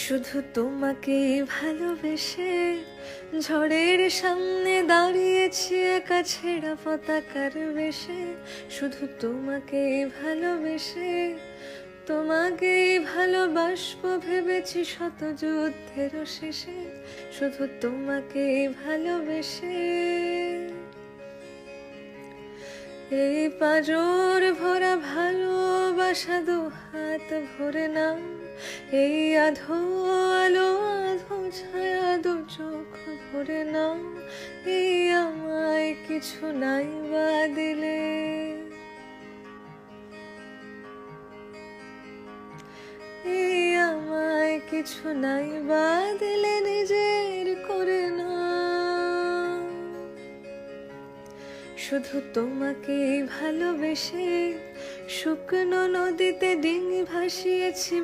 শুধু তোমাকে ভালোবেসে ঝড়ের সামনে দাঁড়িয়েছি একা ছেঁড়া পতাকার বেশে। শুধু তোমাকে ভালোবেসে তোমাকে ভালোবাসবো ভেবেছি শত যুদ্ধের শেষে। শুধু তোমাকে ভালোবেসে এই পাঁজর ভরা ভালোবাসা দু হাত ভরে নাও। এই আধো আলো আধো ছায়া দু চোখ ভরে নাও। এই আমায় কিছু নাই বা দিলে, এই আমায় কিছু নাই বা দিলে নিজের করে না। শুধু তোমাকে ভালোবেসে শুকনো নদীতে ডিঙি ভাসিয়েছি।